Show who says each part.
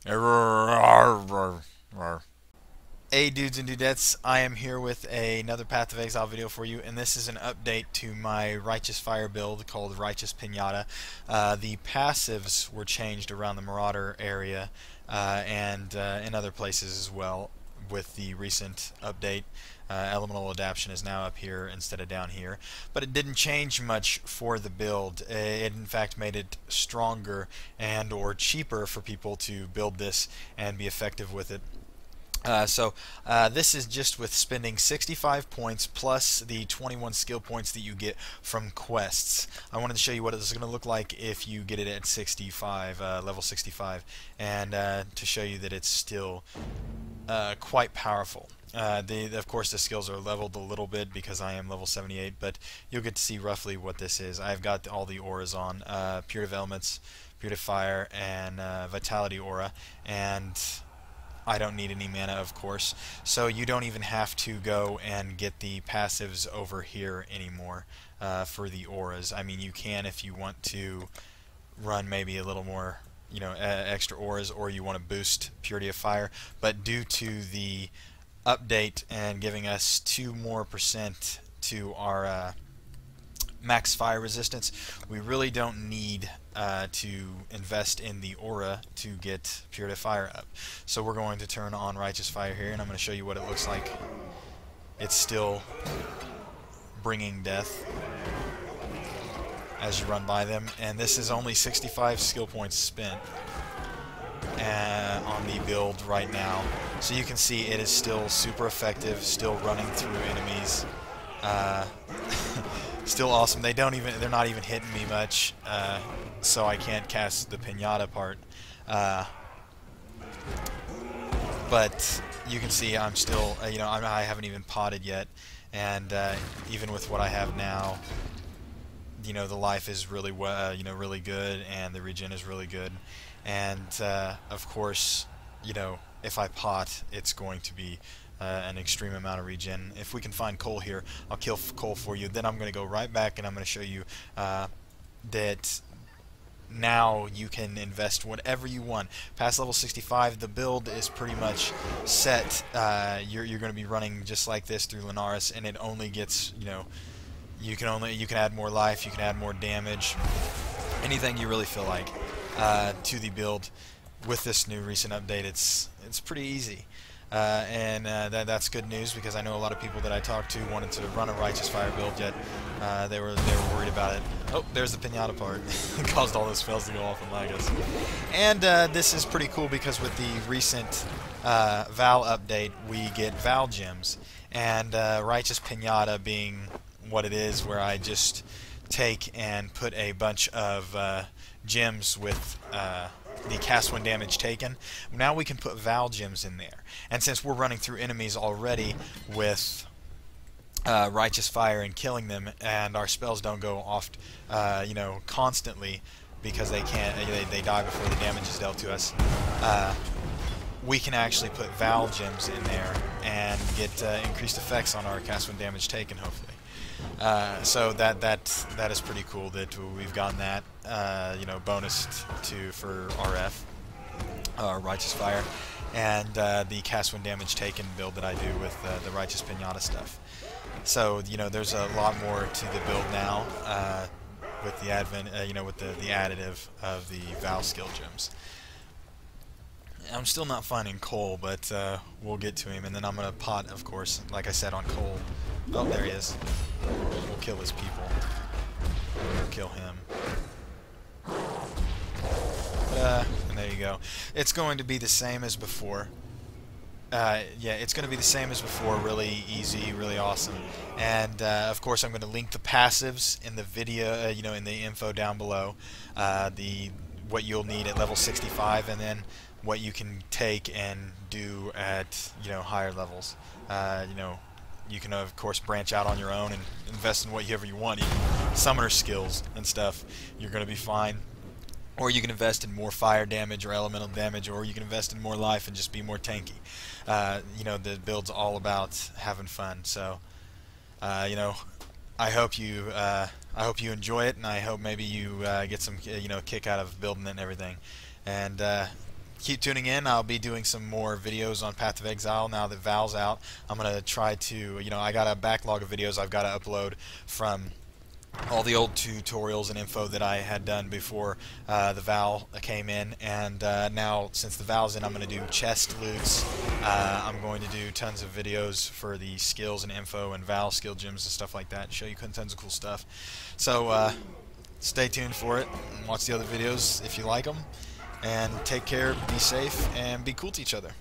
Speaker 1: Hey dudes and dudettes, I am here with another Path of Exile video for you, and this is an update to my Righteous Fire build called Righteous Pinata. The passives were changed around the Marauder area and in other places as well with the recent update. Elemental Adaptation is now up here instead of down here, but it didn't change much for the build. It in fact made it stronger and or cheaper for people to build this and be effective with it. This is just with spending 65 points plus the 21 skill points that you get from quests. I wanted to show you what it's going to look like if you get it at 65, level 65, and to show you that it's still quite powerful. Of course, the skills are leveled a little bit because I am level 78, but you'll get to see roughly what this is. I've got all the auras on, Purity Elements, Purity Fire, and Vitality Aura, and I don't need any mana, of course, so you don't even have to go and get the passives over here anymore for the auras. I mean, you can if you want to run maybe a little more, extra auras, or you want to boost Purity of Fire, but due to the update and giving us 2% more to our max fire resistance, we really don't need to invest in the aura to get Purity Fire up. So we're going to turn on Righteous Fire here, and I'm going to show you what it looks like. It's still bringing death as you run by them, and this is only 65 skill points spent on the build right now. So you can see it is still super effective, still running through enemies. Still awesome. They're not even hitting me much, so I can't cast the pinata part. But you can see I'm still, I haven't even potted yet, and even with what I have now, the life is really, really good, and the regen is really good, and of course, if I pot, it's going to be an extreme amount of regen. If we can find coal here, I'll kill coal for you. Then I'm going to go right back and I'm going to show you that now you can invest whatever you want. Past level 65, the build is pretty much set. You're going to be running just like this through Linares, and it only gets, you can add more life, you can add more damage, anything you really feel like to the build. With this new recent update, it's pretty easy. That's good news, because I know a lot of people that I talked to wanted to run a Righteous Fire build, yet they were worried about it. Oh, there's the pinata part. It caused all those spells to go off and lag us. And this is pretty cool, because with the recent Val update, we get Val gems, and Righteous Pinata being what it is, where I just take and put a bunch of gems with the cast when damage taken. Now we can put Val gems in there, and since we're running through enemies already with Righteous Fire and killing them, and our spells don't go off constantly, because they die before the damage is dealt to us, we can actually put Val gems in there and get increased effects on our cast when damage taken, hopefully. So that is pretty cool that we've gotten that bonus for RF, Righteous Fire, and the cast when damage taken build that I do with the Righteous Pinata stuff. So there's a lot more to the build now with the with the additive of the Val skill gems. I'm still not finding coal, but we'll get to him, and then I'm gonna pot, of course, like I said, on coal. Oh, there he is. We'll kill his people. We'll kill him. And there you go. It's going to be the same as before. Yeah, it's going to be the same as before. Really easy, really awesome. And of course, I'm going to link the passives in the video, in the info down below. What you'll need at level 65, and then what you can take and do at higher levels. You can of course branch out on your own and invest in whatever you want, even summoner skills and stuff. You're going to be fine. Or you can invest in more fire damage or elemental damage, or you can invest in more life and just be more tanky. The build's all about having fun. So, I hope you enjoy it, and I hope maybe you get some kick out of building it and everything. And keep tuning in. I'll be doing some more videos on Path of Exile now that Val's out. I'm going to try to, I got a backlog of videos I've got to upload from all the old tutorials and info that I had done before the Val came in, and now since the Val's in, I'm going to do chest loots. I'm going to do tons of videos for the skills and info and Val skill gems and stuff like that, show you tons of cool stuff. So stay tuned for it and watch the other videos if you like them, and take care, be safe, and be cool to each other.